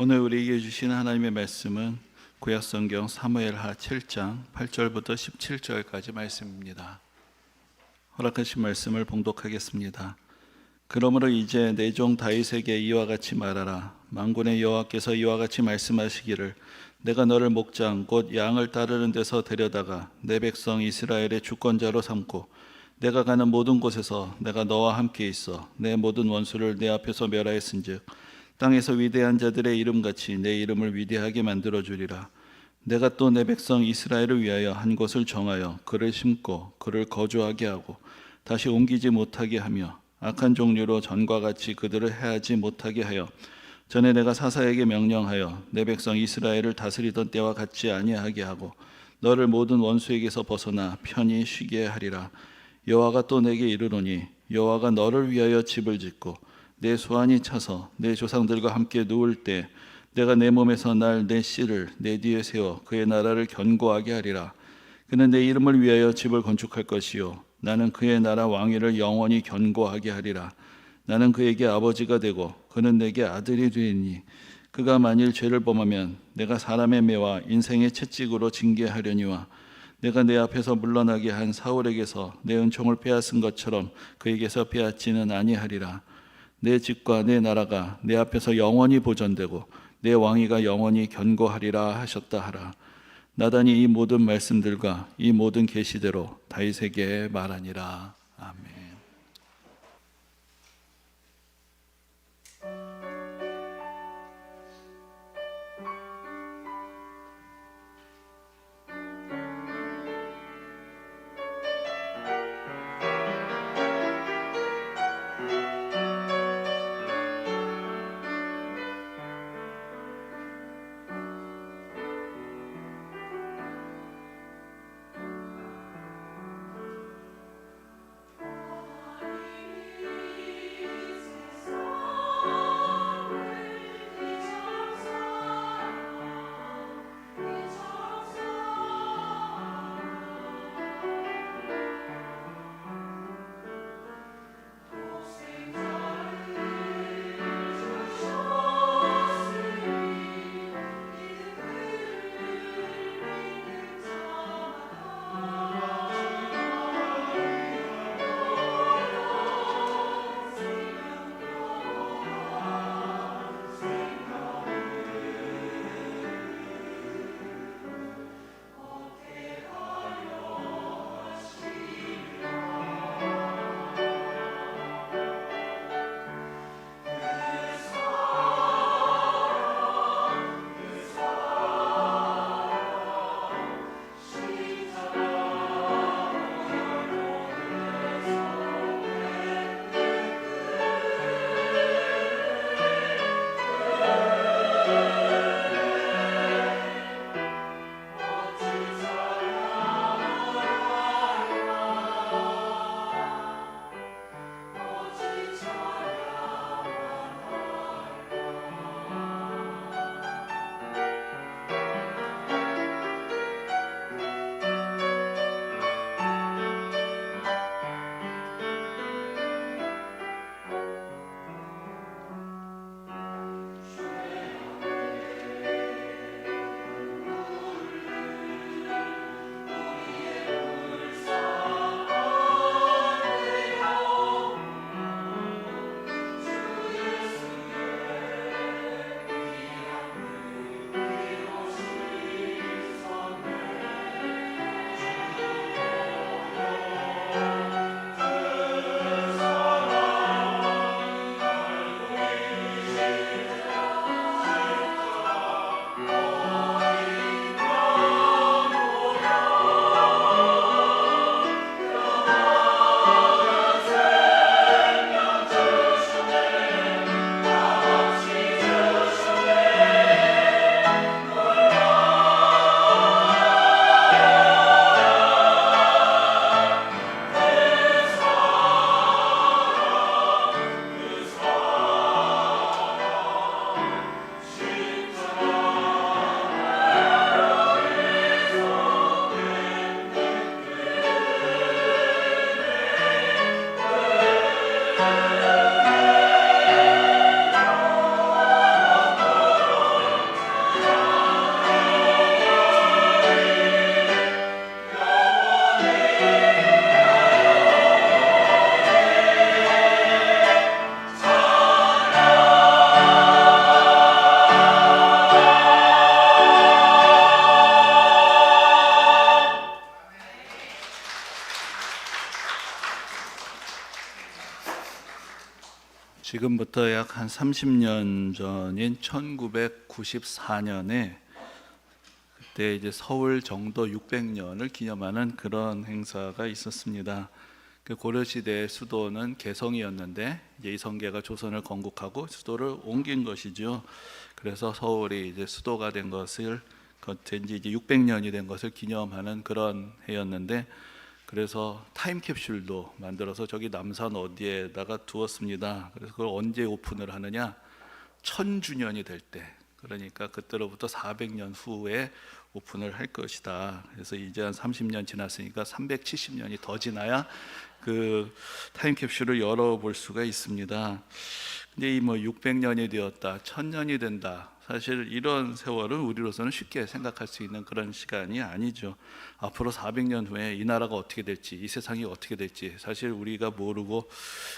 오늘 우리에게 주신 하나님의 말씀은 구약성경 사무엘하 7장 8절부터 17절까지 말씀입니다. 허락하신 말씀을 봉독하겠습니다. 그러므로 이제 내 종 다윗에게 이와 같이 말하라. 만군의 여호와께서 이와 같이 말씀하시기를 내가 너를 목장 곧 양을 따르는 데서 데려다가 내 백성 이스라엘의 주권자로 삼고 내가 가는 모든 곳에서 내가 너와 함께 있어 내 모든 원수를 내 앞에서 멸하였은즉 땅에서 위대한 자들의 이름같이 내 이름을 위대하게 만들어주리라. 내가 또 내 백성 이스라엘을 위하여 한 곳을 정하여 그를 심고 그를 거주하게 하고 다시 옮기지 못하게 하며 악한 종류로 전과 같이 그들을 해하지 못하게 하여 전에 내가 사사에게 명령하여 내 백성 이스라엘을 다스리던 때와 같지 아니하게 하고 너를 모든 원수에게서 벗어나 편히 쉬게 하리라. 여호와가 또 내게 이르노니 여호와가 너를 위하여 집을 짓고 내 소환이 차서 내 조상들과 함께 누울 때 내가 내 몸에서 날 내 씨를 내 뒤에 세워 그의 나라를 견고하게 하리라. 그는 내 이름을 위하여 집을 건축할 것이요 나는 그의 나라 왕위를 영원히 견고하게 하리라. 나는 그에게 아버지가 되고 그는 내게 아들이 되리니 그가 만일 죄를 범하면 내가 사람의 매와 인생의 채찍으로 징계하려니와 내가 내 앞에서 물러나게 한 사울에게서 내 은총을 빼앗은 것처럼 그에게서 빼앗지는 아니하리라. 내 집과 내 나라가 내 앞에서 영원히 보존되고 내 왕위가 영원히 견고하리라 하셨다 하라. 나단이 이 모든 말씀들과 이 모든 계시대로 다윗에게 말하니라. 아멘. 지금부터 약 한 30년 전인 1994년에 그때 이제 서울 정도 600년을 기념하는 그런 행사가 있었습니다. 그 고려시대의 수도는 개성이었는데 이제 이성계가 조선을 건국하고 수도를 옮긴 것이죠. 그래서 서울이 이제 수도가 된 것을 된 지 이제 600년이 된 것을 기념하는 그런 해였는데, 그래서 타임캡슐도 만들어서 저기 남산 어디에다가 두었습니다. 그래서 그걸 언제 오픈을 하느냐? 1000주년이 될 때, 그러니까 그때로부터 400년 후에 오픈을 할 것이다. 그래서 이제 한 30년 지났으니까 370년이 더 지나야 그 타임캡슐을 열어볼 수가 있습니다. 근데 이 뭐 600년이 되었다, 1000년이 된다, 사실 이런 세월은 우리로서는 쉽게 생각할 수 있는 그런 시간이 아니죠. 앞으로 400년 후에 이 나라가 어떻게 될지, 이 세상이 어떻게 될지 사실 우리가 모르고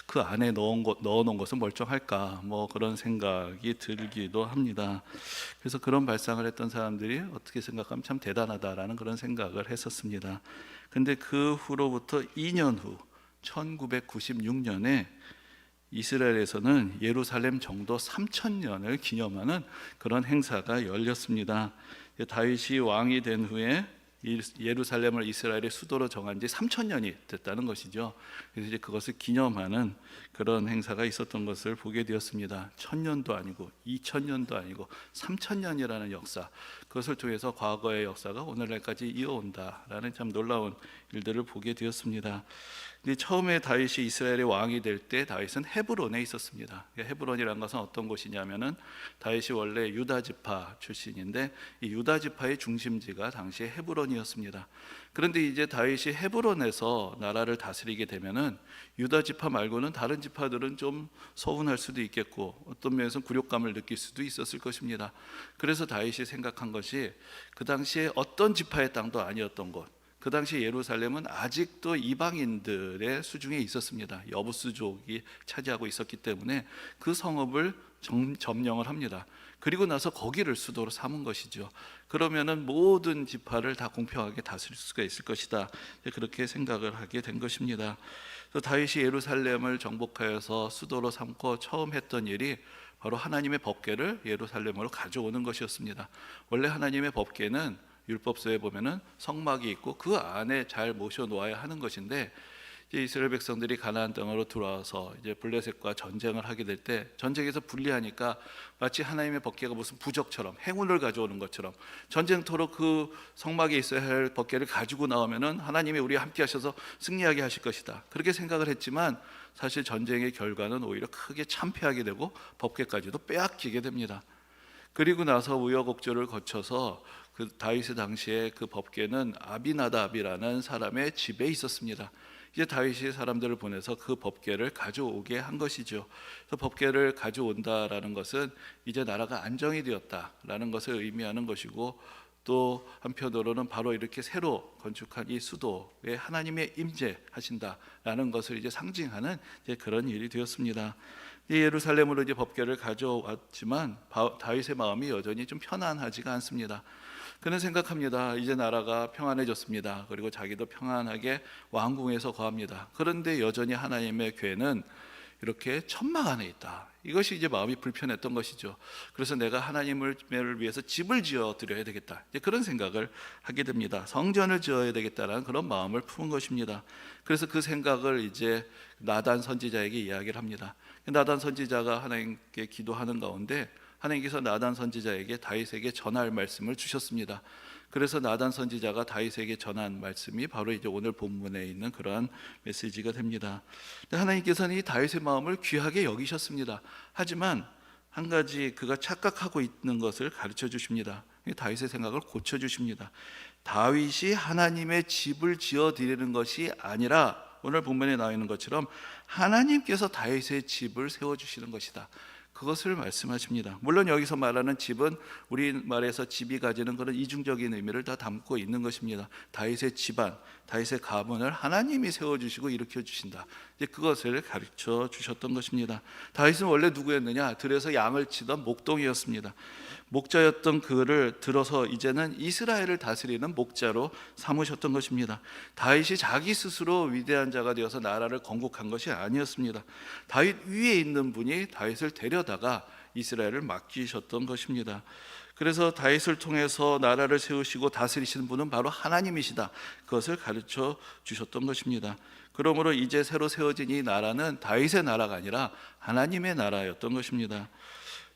그 안에 넣어놓은 것은 멀쩡할까, 뭐 그런 생각이 들기도 합니다. 그래서 그런 발상을 했던 사람들이 어떻게 생각하면 참 대단하다라는 그런 생각을 했었습니다. 근데 그 후로부터 2년 후 1996년에 이스라엘에서는 예루살렘 정도 3000년을 기념하는 그런 행사가 열렸습니다. 다윗이 왕이 된 후에 예루살렘을 이스라엘의 수도로 정한 지 3000년이 됐다는 것이죠. 그래서 이제 그것을 기념하는 그런 행사가 있었던 것을 보게 되었습니다. 1000년도 아니고 2000년도 아니고 3000년이라는 역사, 그것을 통해서 과거의 역사가 오늘날까지 이어온다라는 참 놀라운 일들을 보게 되었습니다. 근데 처음에 다윗이 이스라엘의 왕이 될 때 다윗은 헤브론에 있었습니다. 헤브론이라는 것은 어떤 곳이냐면은 다윗이 원래 유다 지파 출신인데 이 유다 지파의 중심지가 당시에 헤브론이었습니다. 그런데 이제 다윗이 헤브론에서 나라를 다스리게 되면은 유다 지파 말고는 다른 지파들은 좀 서운할 수도 있겠고 어떤 면에서는 굴욕감을 느낄 수도 있었을 것입니다. 그래서 다윗이 생각한 것이 그 당시에 어떤 지파의 땅도 아니었던 곳, 그 당시 예루살렘은 아직도 이방인들의 수중에 있었습니다. 여부스족이 차지하고 있었기 때문에 그 성읍을 점령을 합니다. 그리고 나서 거기를 수도로 삼은 것이죠. 그러면은 모든 지파를 다 공평하게 다스릴 수가 있을 것이다, 그렇게 생각을 하게 된 것입니다. 또 다윗이 예루살렘을 정복하여서 수도로 삼고 처음 했던 일이 바로 하나님의 법궤를 예루살렘으로 가져오는 것이었습니다. 원래 하나님의 법궤는 율법서에 보면은 성막이 있고 그 안에 잘 모셔 놓아야 하는 것인데, 이제 이스라엘 백성들이 가나안 땅으로 들어와서 이제 블레셋과 전쟁을 하게 될 때 전쟁에서 불리하니까 마치 하나님의 법궤가 무슨 부적처럼 행운을 가져오는 것처럼 전쟁터로 그 성막에 있어야 할 법궤를 가지고 나오면은 하나님이 우리와 함께 하셔서 승리하게 하실 것이다, 그렇게 생각을 했지만 사실 전쟁의 결과는 오히려 크게 참패하게 되고 법궤까지도 빼앗기게 됩니다. 그리고 나서 우여곡절을 거쳐서 그 다윗의 당시에 그 법궤는 아비나답이라는 사람의 집에 있었습니다. 이제 다윗이 사람들을 보내서 그 법궤를 가져오게 한 것이죠. 그래서 법궤를 가져온다라는 것은 이제 나라가 안정이 되었다라는 것을 의미하는 것이고, 또 한편으로는 바로 이렇게 새로 건축한 이 수도에 하나님의 임재하신다라는 것을 이제 상징하는 이제 그런 일이 되었습니다. 이 예루살렘으로 이제 법궤를 가져왔지만 다윗의 마음이 여전히 좀 편안하지가 않습니다. 그는 생각합니다. 이제 나라가 평안해졌습니다. 그리고 자기도 평안하게 왕궁에서 거합니다. 그런데 여전히 하나님의 궤는 이렇게 천막 안에 있다. 이것이 이제 마음이 불편했던 것이죠. 그래서 내가 하나님을 위해서 집을 지어 드려야 되겠다, 이제 그런 생각을 하게 됩니다. 성전을 지어야 되겠다라는 그런 마음을 품은 것입니다. 그래서 그 생각을 이제 나단 선지자에게 이야기를 합니다. 나단 선지자가 하나님께 기도하는 가운데 하나님께서 나단 선지자에게 다윗에게 전할 말씀을 주셨습니다. 그래서 나단 선지자가 다윗에게 전한 말씀이 바로 이제 오늘 본문에 있는 그러한 메시지가 됩니다. 하나님께서는 이 다윗의 마음을 귀하게 여기셨습니다. 하지만 한 가지 그가 착각하고 있는 것을 가르쳐 주십니다. 다윗의 생각을 고쳐 주십니다. 다윗이 하나님의 집을 지어 드리는 것이 아니라 오늘 본문에 나와 있는 것처럼 하나님께서 다윗의 집을 세워 주시는 것이다, 그것을 말씀하십니다. 물론 여기서 말하는 집은 우리말에서 집이 가지는 그런 이중적인 의미를 다 담고 있는 것입니다. 다윗의 집안, 다윗의 가문을 하나님이 세워주시고 일으켜주신다, 이제 그것을 가르쳐 주셨던 것입니다. 다윗은 원래 누구였느냐? 들에서 양을 치던 목동이었습니다. 목자였던 그를 들어서 이제는 이스라엘을 다스리는 목자로 삼으셨던 것입니다. 다윗이 자기 스스로 위대한 자가 되어서 나라를 건국한 것이 아니었습니다. 다윗 위에 있는 분이 다윗을 데려다가 이스라엘을 맡기셨던 것입니다. 그래서 다윗을 통해서 나라를 세우시고 다스리시는 분은 바로 하나님이시다, 그것을 가르쳐 주셨던 것입니다. 그러므로 이제 새로 세워진 이 나라는 다윗의 나라가 아니라 하나님의 나라였던 것입니다.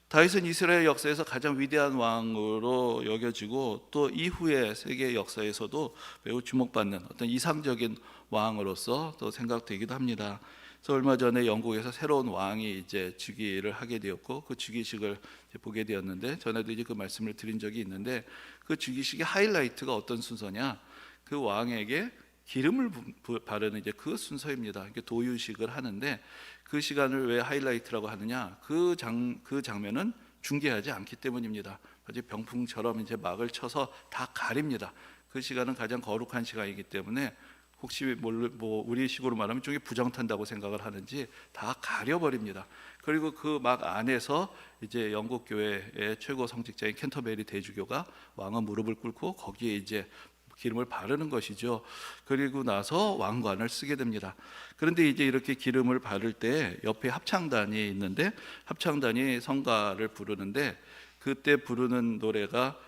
다윗은 이스라엘 역사에서 가장 위대한 왕으로 여겨지고 또 이후의 세계 역사에서도 매우 주목받는 어떤 이상적인 왕으로서 또 생각되기도 합니다. 그래서 얼마 전에 영국에서 새로운 왕이 이제 즉위를 하게 되었고 그 즉위식을 보게 되었는데, 전에도 이제 그 말씀을 드린 적이 있는데, 그 즉위식의 하이라이트가 어떤 순서냐, 그 왕에게 기름을 바르는 이제 그 순서입니다. 이렇게 도유식을 하는데, 그 시간을 왜 하이라이트라고 하느냐, 그 장면은 중계하지 않기 때문입니다. 아주 병풍처럼 이제 막을 쳐서 다 가립니다. 그 시간은 가장 거룩한 시간이기 때문에 혹시 뭐 우리식으로 말하면 쪽에 부정탄다고 생각을 하는지 다 가려버립니다. 그리고 그 막 안에서 이제 영국 교회의 최고 성직자인 캔터베리 대주교가 왕의 무릎을 꿇고 거기에 이제 기름을 바르는 것이죠. 그리고 나서 왕관을 쓰게 됩니다. 그런데 이제 이렇게 기름을 바를 때 옆에 합창단이 있는데, 합창단이 성가를 부르는데, 그때 부르는 노래가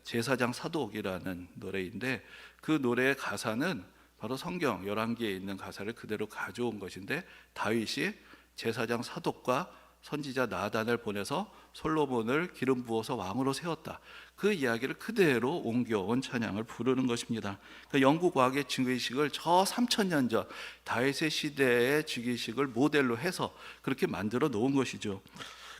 제사장 사독이라는 노래인데, 그 노래의 가사는 바로 성경 열왕기에 있는 가사를 그대로 가져온 것인데, 다윗이 제사장 사독과 선지자 나단을 보내서 솔로몬을 기름 부어서 왕으로 세웠다, 그 이야기를 그대로 옮겨온 찬양을 부르는 것입니다. 그러니까 영국 왕의 즉위식을 저 3000년 전 다윗의 시대의 즉위식을 모델로 해서 그렇게 만들어 놓은 것이죠.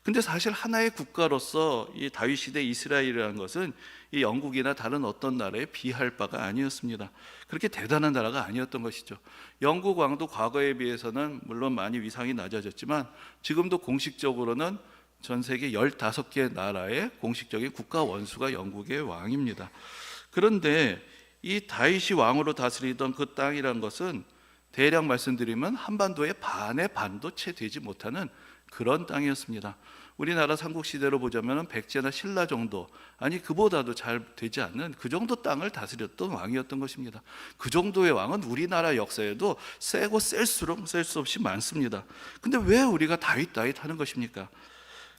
근데 사실 하나의 국가로서 이 다윗 시대 이스라엘이라는 것은 이 영국이나 다른 어떤 나라에 비할 바가 아니었습니다. 그렇게 대단한 나라가 아니었던 것이죠. 영국 왕도 과거에 비해서는 물론 많이 위상이 낮아졌지만 지금도 공식적으로는 전 세계 15개 나라의 공식적인 국가 원수가 영국의 왕입니다. 그런데 이 다윗이 왕으로 다스리던 그 땅이라는 것은 대략 말씀드리면 한반도의 반의 반도 채 되지 못하는 그런 땅이었습니다. 우리나라 삼국시대로 보자면 백제나 신라 정도, 아니 그보다도 잘 되지 않는 그 정도 땅을 다스렸던 왕이었던 것입니다. 그 정도의 왕은 우리나라 역사에도 세고 셀수록 셀 수 없이 많습니다. 근데 왜 우리가 다윗 하는 것입니까?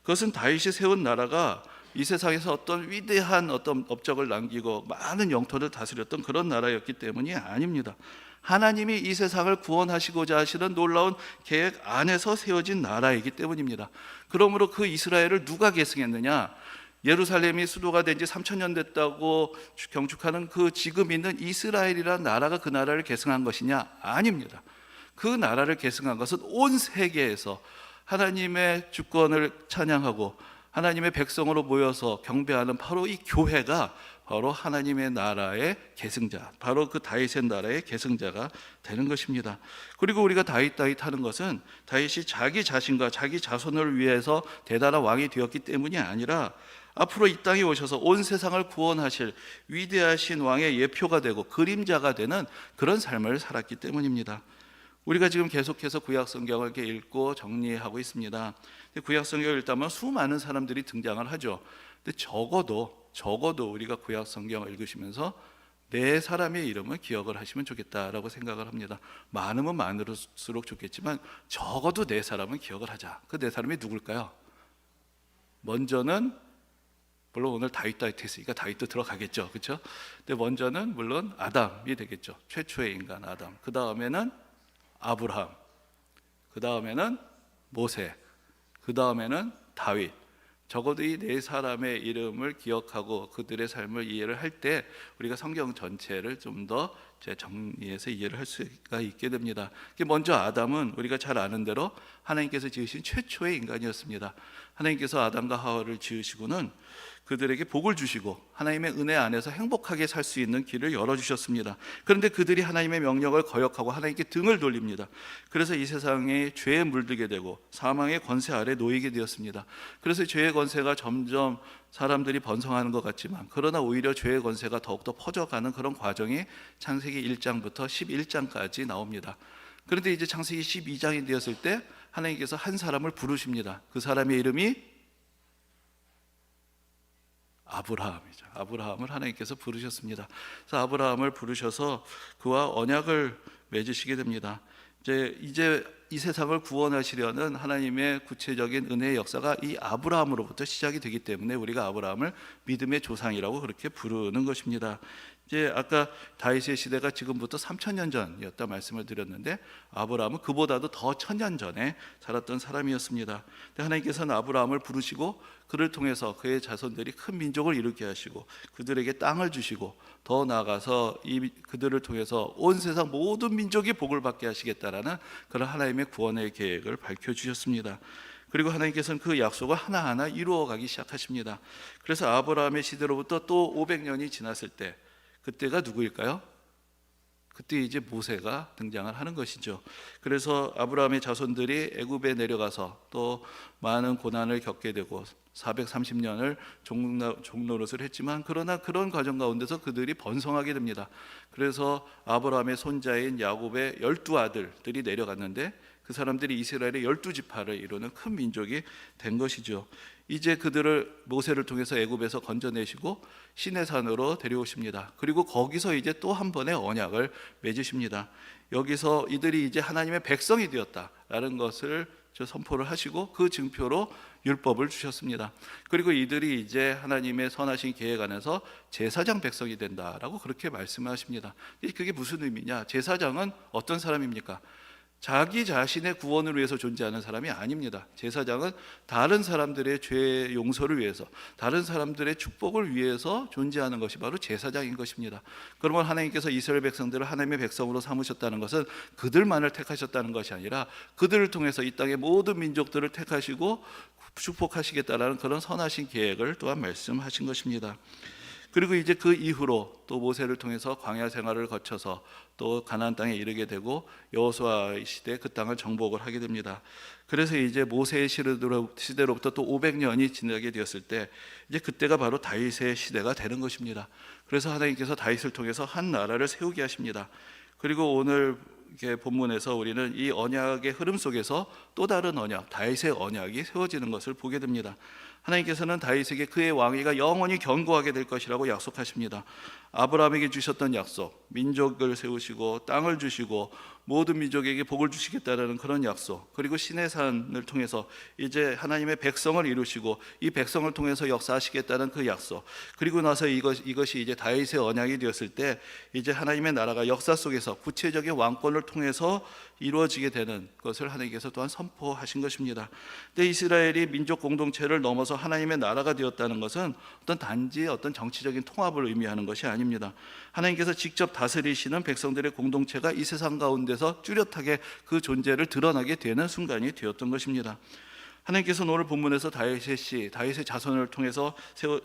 그것은 다윗이 세운 나라가 이 세상에서 어떤 위대한 어떤 업적을 남기고 많은 영토를 다스렸던 그런 나라였기 때문이 아닙니다. 하나님이 이 세상을 구원하시고자 하시는 놀라운 계획 안에서 세워진 나라이기 때문입니다. 그러므로 그 이스라엘을 누가 계승했느냐? 예루살렘이 수도가 된 지 3000년 됐다고 경축하는 그 지금 있는 이스라엘이라는 나라가 그 나라를 계승한 것이냐? 아닙니다. 그 나라를 계승한 것은 온 세계에서 하나님의 주권을 찬양하고 하나님의 백성으로 모여서 경배하는 바로 이 교회가 바로 하나님의 나라의 계승자, 바로 그 다윗의 나라의 계승자가 되는 것입니다. 그리고 우리가 다윗 하는 것은 다윗이 자기 자신과 자기 자손을 위해서 대단한 왕이 되었기 때문이 아니라 앞으로 이 땅에 오셔서 온 세상을 구원하실 위대하신 왕의 예표가 되고 그림자가 되는 그런 삶을 살았기 때문입니다. 우리가 지금 계속해서 구약 성경을 이렇게 읽고 정리하고 있습니다. 구약 성경을 읽다면 수많은 사람들이 등장을 하죠. 근데 적어도 우리가 구약 성경을 읽으시면서 네 사람의 이름을 기억을 하시면 좋겠다라고 생각을 합니다. 많으면 많을수록 좋겠지만 적어도 네 사람은 기억을 하자. 그 네 사람이 누굴까요? 먼저는 물론 오늘 다윗 했으니까 다윗도 들어가겠죠, 그렇죠? 근데 먼저는 물론 아담이 되겠죠. 최초의 인간 아담. 그 다음에는 아브라함, 그 다음에는 모세, 그 다음에는 다윗. 적어도 이 네 사람의 이름을 기억하고 그들의 삶을 이해를 할 때 우리가 성경 전체를 좀 더 정리해서 이해를 할 수가 있게 됩니다. 먼저 아담은 우리가 잘 아는 대로 하나님께서 지으신 최초의 인간이었습니다. 하나님께서 아담과 하와를 지으시고는 그들에게 복을 주시고 하나님의 은혜 안에서 행복하게 살 수 있는 길을 열어주셨습니다. 그런데 그들이 하나님의 명령을 거역하고 하나님께 등을 돌립니다. 그래서 이 세상에 죄에 물들게 되고 사망의 권세 아래 놓이게 되었습니다. 그래서 죄의 권세가 점점 사람들이 번성하는 것 같지만 그러나 오히려 죄의 권세가 더욱더 퍼져가는 그런 과정이 창세기 1장부터 11장까지 나옵니다. 그런데 이제 창세기 12장이 되었을 때 하나님께서 한 사람을 부르십니다. 그 사람의 이름이 아브라함이죠. 아브라함을 하나님께서 부르셨습니다. 그래서 아브라함을 부르셔서 그와 언약을 맺으시게 됩니다. 이제 이 세상을 구원하시려는 하나님의 구체적인 은혜의 역사가 이 아브라함으로부터 시작이 되기 때문에 우리가 아브라함을 믿음의 조상이라고 그렇게 부르는 것입니다. 이제 아까 다윗의 시대가 지금부터 3000년 전이었다 말씀을 드렸는데 아브라함은 그보다도 더 1000년 전에 살았던 사람이었습니다. 근데 하나님께서는 아브라함을 부르시고 그를 통해서 그의 자손들이 큰 민족을 이루게 하시고 그들에게 땅을 주시고 더 나아가서 그들을 통해서 온 세상 모든 민족이 복을 받게 하시겠다라는 그런 하나님의 구원의 계획을 밝혀주셨습니다. 그리고 하나님께서는 그 약속을 하나하나 이루어가기 시작하십니다. 그래서 아브라함의 시대로부터 또 500년이 지났을 때 그때가 누구일까요? 그때 이제 모세가 등장을 하는 것이죠. 그래서 아브라함의 자손들이 애굽에 내려가서 또 많은 고난을 겪게 되고 430년을 종노릇을 했지만 그러나 그런 과정 가운데서 그들이 번성하게 됩니다. 그래서 아브라함의 손자인 야곱의 12아들들이 내려갔는데 그 사람들이 이스라엘의 12지파를 이루는 큰 민족이 된 것이죠. 이제 그들을 모세를 통해서 애굽에서 건져내시고 시내산으로 데려오십니다. 그리고 거기서 이제 또 한 번의 언약을 맺으십니다. 여기서 이들이 이제 하나님의 백성이 되었다라는 것을 선포를 하시고 그 증표로 율법을 주셨습니다. 그리고 이들이 이제 하나님의 선하신 계획 안에서 제사장 백성이 된다라고 그렇게 말씀하십니다. 그게 무슨 의미냐? 제사장은 어떤 사람입니까? 자기 자신의 구원을 위해서 존재하는 사람이 아닙니다. 제사장은 다른 사람들의 죄 용서를 위해서, 다른 사람들의 축복을 위해서 존재하는 것이 바로 제사장인 것입니다. 그러면 하나님께서 이스라엘 백성들을 하나님의 백성으로 삼으셨다는 것은 그들만을 택하셨다는 것이 아니라 그들을 통해서 이 땅의 모든 민족들을 택하시고 축복하시겠다라는 그런 선하신 계획을 또한 말씀하신 것입니다. 그리고 이제 그 이후로 또 모세를 통해서 광야 생활을 거쳐서 또 가나안 땅에 이르게 되고 여호수아의 시대 그 땅을 정복을 하게 됩니다. 그래서 이제 모세의 시대로부터 또 500년이 지나게 되었을 때 이제 그때가 바로 다윗의 시대가 되는 것입니다. 그래서 하나님께서 다윗을 통해서 한 나라를 세우게 하십니다. 그리고 오늘 본문에서 우리는 이 언약의 흐름 속에서 또 다른 언약, 다윗의 언약이 세워지는 것을 보게 됩니다. 하나님께서는 다윗에게 그의 왕위가 영원히 견고하게 될 것이라고 약속하십니다. 아브라함에게 주셨던 약속, 민족을 세우시고 땅을 주시고 모든 민족에게 복을 주시겠다라는 그런 약속, 그리고 시내산을 통해서 이제 하나님의 백성을 이루시고 이 백성을 통해서 역사하시겠다는 그 약속, 그리고 나서 이것이 이제 다윗의 언약이 되었을 때 이제 하나님의 나라가 역사 속에서 구체적인 왕권을 통해서 이루어지게 되는 것을 하나님께서 또한 선포하신 것입니다. 근데 이스라엘이 민족 공동체를 넘어서 하나님의 나라가 되었다는 것은 단지 어떤 정치적인 통합을 의미하는 것이 아닙니다. 하나님께서 직접 다스리시는 백성들의 공동체가 이 세상 가운데서 뚜렷하게 그 존재를 드러나게 되는 순간이 되었던 것입니다. 하나님께서는 오늘 본문에서 다윗의 자손을 통해서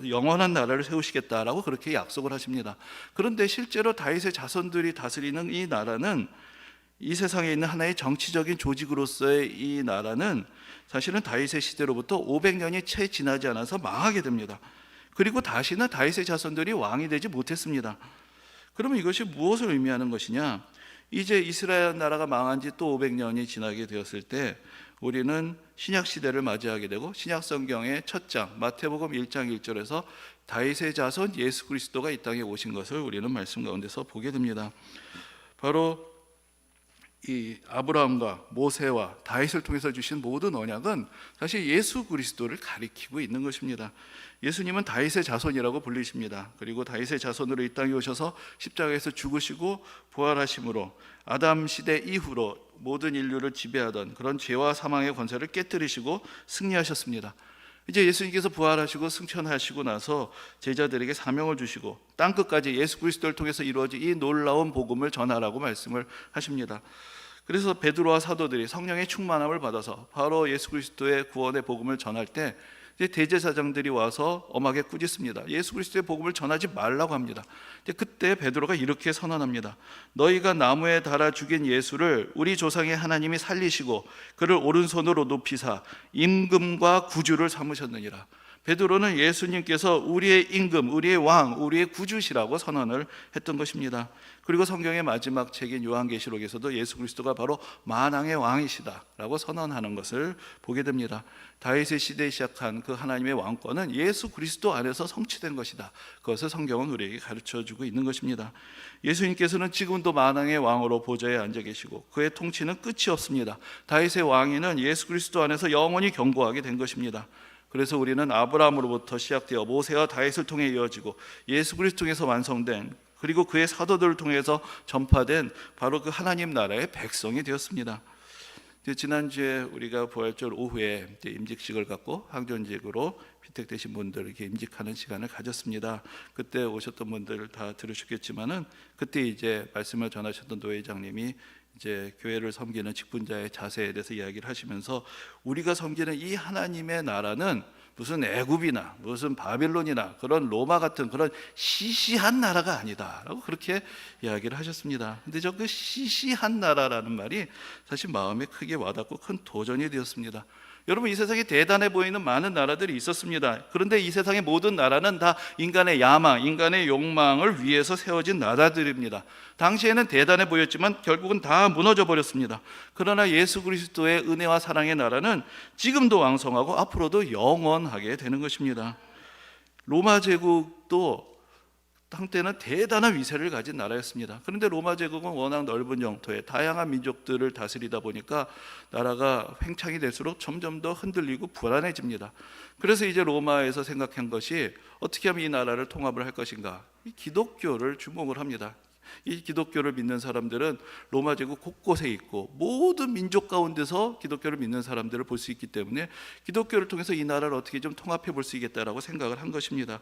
영원한 나라를 세우시겠다라고 그렇게 약속을 하십니다. 그런데 실제로 다윗의 자손들이 다스리는 이 나라는, 이 세상에 있는 하나의 정치적인 조직으로서의 이 나라는 사실은 다윗의 시대로부터 500년이 채 지나지 않아서 망하게 됩니다. 그리고 다시는 다윗의 자손들이 왕이 되지 못했습니다. 그러면 이것이 무엇을 의미하는 것이냐? 이제 이스라엘 나라가 망한 지 또 500년이 지나게 되었을 때 우리는 신약 시대를 맞이하게 되고 신약 성경의 첫 장 마태복음 1장 1절에서 다윗의 자손 예수 그리스도가 이 땅에 오신 것을 우리는 말씀 가운데서 보게 됩니다. 바로 이 아브라함과 모세와 다윗을 통해서 주신 모든 언약은 사실 예수 그리스도를 가리키고 있는 것입니다. 예수님은 다윗의 자손이라고 불리십니다. 그리고 다윗의 자손으로 이 땅에 오셔서 십자가에서 죽으시고 부활하심으로 아담 시대 이후로 모든 인류를 지배하던 그런 죄와 사망의 권세를 깨뜨리시고 승리하셨습니다. 이제 예수님께서 부활하시고 승천하시고 나서 제자들에게 사명을 주시고 땅끝까지 예수 그리스도를 통해서 이루어진 이 놀라운 복음을 전하라고 말씀을 하십니다. 그래서 베드로와 사도들이 성령의 충만함을 받아서 바로 예수 그리스도의 구원의 복음을 전할 때 대제사장들이 와서 엄하게 꾸짖습니다. 예수 그리스도의 복음을 전하지 말라고 합니다. 근데 그때 베드로가 이렇게 선언합니다. 너희가 나무에 달아 죽인 예수를 우리 조상의 하나님이 살리시고 그를 오른손으로 높이사 임금과 구주를 삼으셨느니라. 베드로는 예수님께서 우리의 임금, 우리의 왕, 우리의 구주시라고 선언을 했던 것입니다. 그리고 성경의 마지막 책인 요한계시록에서도 예수 그리스도가 바로 만왕의 왕이시다라고 선언하는 것을 보게 됩니다. 다윗의 시대에 시작한 그 하나님의 왕권은 예수 그리스도 안에서 성취된 것이다. 그것을 성경은 우리에게 가르쳐주고 있는 것입니다. 예수님께서는 지금도 만왕의 왕으로 보좌에 앉아 계시고 그의 통치는 끝이 없습니다. 다윗의 왕위는 예수 그리스도 안에서 영원히 견고하게 된 것입니다. 그래서 우리는 아브라함으로부터 시작되어 모세와 다윗을 통해 이어지고 예수 그리스도 통해서 완성된, 그리고 그의 사도들을 통해서 전파된 바로 그 하나님 나라의 백성이 되었습니다. 지난주에 우리가 부활절 오후에 임직식을 갖고 항존직으로 피택되신 분들 이렇게 임직하는 시간을 가졌습니다. 그때 오셨던 분들 다 들으셨겠지만은 그때 이제 말씀을 전하셨던 노회장님이 이제 교회를 섬기는 직분자의 자세에 대해서 이야기를 하시면서 우리가 섬기는 이 하나님의 나라는 무슨 애굽이나 무슨 바빌론이나 그런 로마 같은 그런 시시한 나라가 아니다라고 그렇게 이야기를 하셨습니다. 근데 저 그 시시한 나라라는 말이 사실 마음에 크게 와닿고 큰 도전이 되었습니다. 여러분, 이 세상에 대단해 보이는 많은 나라들이 있었습니다. 그런데 이 세상의 모든 나라는 다 인간의 야망, 인간의 욕망을 위해서 세워진 나라들입니다. 당시에는 대단해 보였지만 결국은 다 무너져 버렸습니다. 그러나 예수 그리스도의 은혜와 사랑의 나라는 지금도 왕성하고 앞으로도 영원하게 되는 것입니다. 로마 제국도 한때는 대단한 위세를 가진 나라였습니다. 그런데 로마 제국은 워낙 넓은 영토에 다양한 민족들을 다스리다 보니까 나라가 팽창이 될수록 점점 더 흔들리고 불안해집니다. 그래서 이제 로마에서 생각한 것이 어떻게 하면 이 나라를 통합을 할 것인가, 이 기독교를 주목을 합니다. 이 기독교를 믿는 사람들은 로마 제국 곳곳에 있고 모든 민족 가운데서 기독교를 믿는 사람들을 볼 수 있기 때문에 기독교를 통해서 이 나라를 어떻게 좀 통합해 볼 수 있겠다라고 생각을 한 것입니다.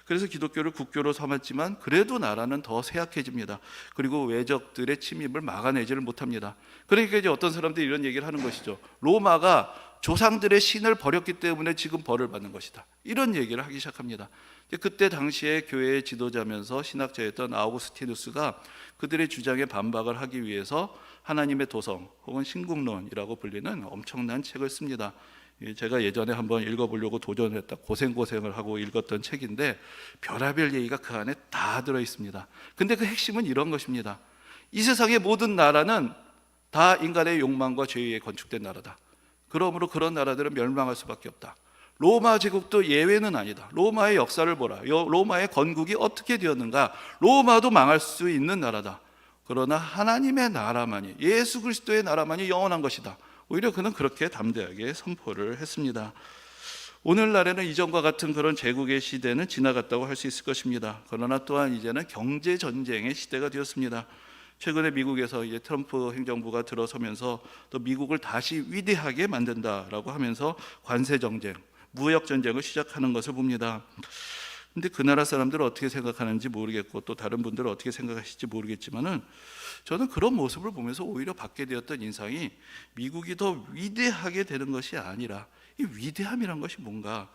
그래서 기독교를 국교로 삼았지만 그래도 나라는 더 쇠약해집니다. 그리고 외적들의 침입을 막아내지를 못합니다. 그러니까 이제 어떤 사람들이 이런 얘기를 하는 것이죠. 로마가 조상들의 신을 버렸기 때문에 지금 벌을 받는 것이다, 이런 얘기를 하기 시작합니다. 그때 당시에 교회의 지도자면서 신학자였던 아우구스티누스가 그들의 주장에 반박을 하기 위해서 하나님의 도성 혹은 신국론이라고 불리는 엄청난 책을 씁니다. 제가 예전에 한번 읽어보려고 도전했다 고생을 하고 읽었던 책인데 별의별 얘기가 그 안에 다 들어있습니다. 근데 그 핵심은 이런 것입니다. 이 세상의 모든 나라는 다 인간의 욕망과 죄에 의해 건축된 나라다. 그러므로 그런 나라들은 멸망할 수밖에 없다. 로마 제국도 예외는 아니다. 로마의 역사를 보라. 로마의 건국이 어떻게 되었는가. 로마도 망할 수 있는 나라다. 그러나 하나님의 나라만이, 예수 그리스도의 나라만이 영원한 것이다. 오히려 그는 그렇게 담대하게 선포를 했습니다. 오늘날에는 이전과 같은 그런 제국의 시대는 지나갔다고 할 수 있을 것입니다. 그러나 또한 이제는 경제 전쟁의 시대가 되었습니다. 최근에 미국에서 이제 트럼프 행정부가 들어서면서 또 미국을 다시 위대하게 만든다라고 하면서 관세 정쟁, 무역 전쟁을 시작하는 것을 봅니다. 근데 그 나라 사람들은 어떻게 생각하는지 모르겠고 또 다른 분들은 어떻게 생각하실지 모르겠지만은 저는 그런 모습을 보면서 오히려 받게 되었던 인상이 미국이 더 위대하게 되는 것이 아니라 이 위대함이란 것이 뭔가,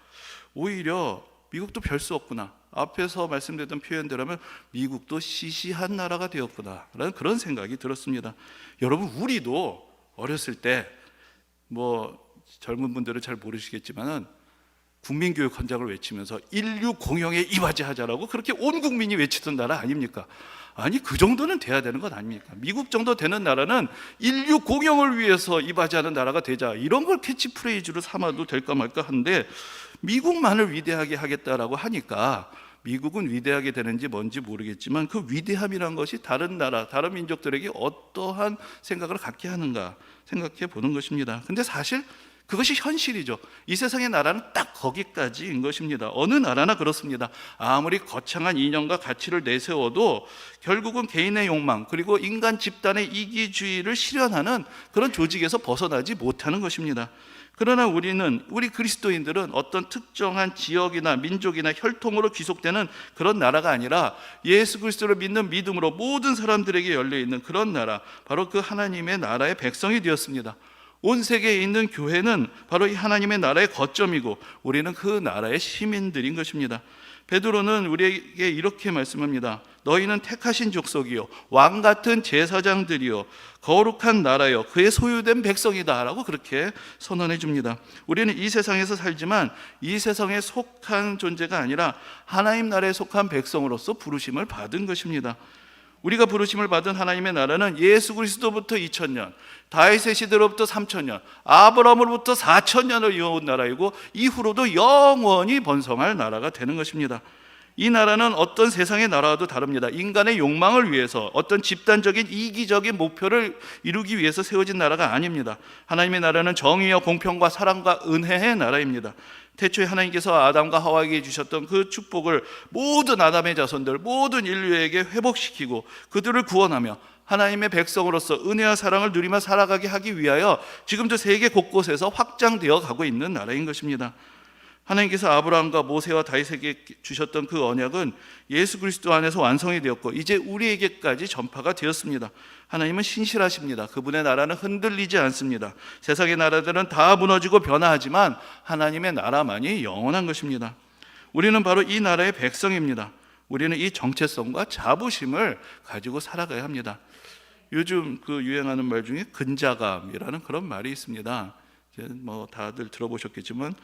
오히려 미국도 별 수 없구나, 앞에서 말씀드렸던 표현대로면 미국도 시시한 나라가 되었구나 라는 그런 생각이 들었습니다. 여러분, 우리도 어렸을 때 젊은 분들은 잘 모르시겠지만은 국민교육 헌장을 외치면서 인류 공영에 이바지하자라고 그렇게 온 국민이 외치던 나라 아닙니까? 아니, 그 정도는 돼야 되는 것 아닙니까? 미국 정도 되는 나라는 인류 공영을 위해서 이바지하는 나라가 되자, 이런 걸 캐치프레이즈로 삼아도 될까 말까 하는데 미국만을 위대하게 하겠다라고 하니까 미국은 위대하게 되는지 뭔지 모르겠지만 그 위대함이란 것이 다른 나라, 다른 민족들에게 어떠한 생각을 갖게 하는가 생각해 보는 것입니다. 근데 사실 그것이 현실이죠. 이 세상의 나라는 딱 거기까지인 것입니다. 어느 나라나 그렇습니다. 아무리 거창한 이념과 가치를 내세워도 결국은 개인의 욕망 그리고 인간 집단의 이기주의를 실현하는 그런 조직에서 벗어나지 못하는 것입니다. 그러나 우리 그리스도인들은 어떤 특정한 지역이나 민족이나 혈통으로 귀속되는 그런 나라가 아니라 예수 그리스도를 믿는 믿음으로 모든 사람들에게 열려있는 그런 나라, 바로 그 하나님의 나라의 백성이 되었습니다. 온 세계에 있는 교회는 바로 이 하나님의 나라의 거점이고 우리는 그 나라의 시민들인 것입니다. 베드로는 우리에게 이렇게 말씀합니다. 너희는 택하신 족속이요 왕 같은 제사장들이요 거룩한 나라요 그의 소유된 백성이다 라고 그렇게 선언해 줍니다. 우리는 이 세상에서 살지만 이 세상에 속한 존재가 아니라 하나님 나라에 속한 백성으로서 부르심을 받은 것입니다. 우리가 부르심을 받은 하나님의 나라는 예수 그리스도부터 2000년, 다윗의 시대로부터 3000년, 아브라함으로부터 4000년을 이어온 나라이고 이후로도 영원히 번성할 나라가 되는 것입니다. 이 나라는 어떤 세상의 나라와도 다릅니다. 인간의 욕망을 위해서 어떤 집단적인 이기적인 목표를 이루기 위해서 세워진 나라가 아닙니다. 하나님의 나라는 정의와 공평과 사랑과 은혜의 나라입니다. 태초에 하나님께서 아담과 하와에게 주셨던 그 축복을 모든 아담의 자손들, 모든 인류에게 회복시키고 그들을 구원하며 하나님의 백성으로서 은혜와 사랑을 누리며 살아가게 하기 위하여 지금도 세계 곳곳에서 확장되어 가고 있는 나라인 것입니다. 하나님께서 아브라함과 모세와 다윗에게 주셨던 그 언약은 예수 그리스도 안에서 완성이 되었고 이제 우리에게까지 전파가 되었습니다. 하나님은 신실하십니다. 그분의 나라는 흔들리지 않습니다. 세상의 나라들은 다 무너지고 변화하지만 하나님의 나라만이 영원한 것입니다. 우리는 바로 이 나라의 백성입니다. 우리는 이 정체성과 자부심을 가지고 살아가야 합니다. 요즘 그 유행하는 말 중에 근자감이라는 그런 말이 있습니다. 뭐 다들 들어보셨겠지만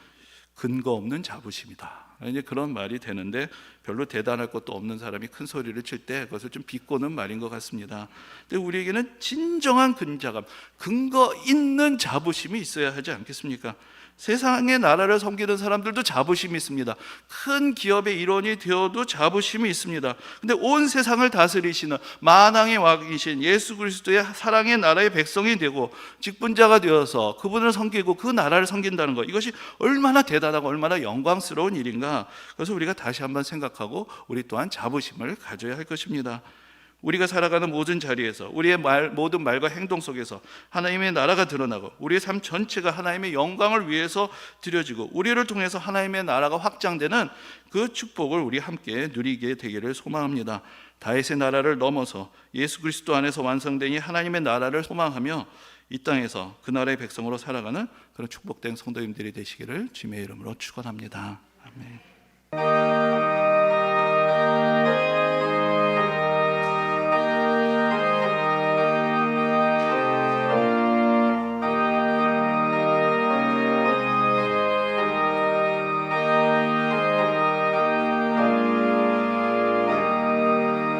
근거 없는 자부심이다. 이제 그런 말이 되는데 별로 대단할 것도 없는 사람이 큰 소리를 칠 때 그것을 좀 비꼬는 말인 것 같습니다. 근데 우리에게는 진정한 근자감, 근거 있는 자부심이 있어야 하지 않겠습니까? 세상의 나라를 섬기는 사람들도 자부심이 있습니다. 큰 기업의 일원이 되어도 자부심이 있습니다. 근데 온 세상을 다스리시는 만왕의 왕이신 예수 그리스도의 사랑의 나라의 백성이 되고 직분자가 되어서 그분을 섬기고 그 나라를 섬긴다는 것, 이것이 얼마나 대단하고 얼마나 영광스러운 일인가. 그래서 우리가 다시 한번 생각하고 우리 또한 자부심을 가져야 할 것입니다. 우리가 살아가는 모든 자리에서 우리의 모든 말과 행동 속에서 하나님의 나라가 드러나고 우리의 삶 전체가 하나님의 영광을 위해서 드려지고 우리를 통해서 하나님의 나라가 확장되는 그 축복을 우리 함께 누리게 되기를 소망합니다. 다윗의 나라를 넘어서 예수 그리스도 안에서 완성되니 하나님의 나라를 소망하며 이 땅에서 그 나라의 백성으로 살아가는 그런 축복된 성도님들이 되시기를 주님의 이름으로 축원합니다. 아멘.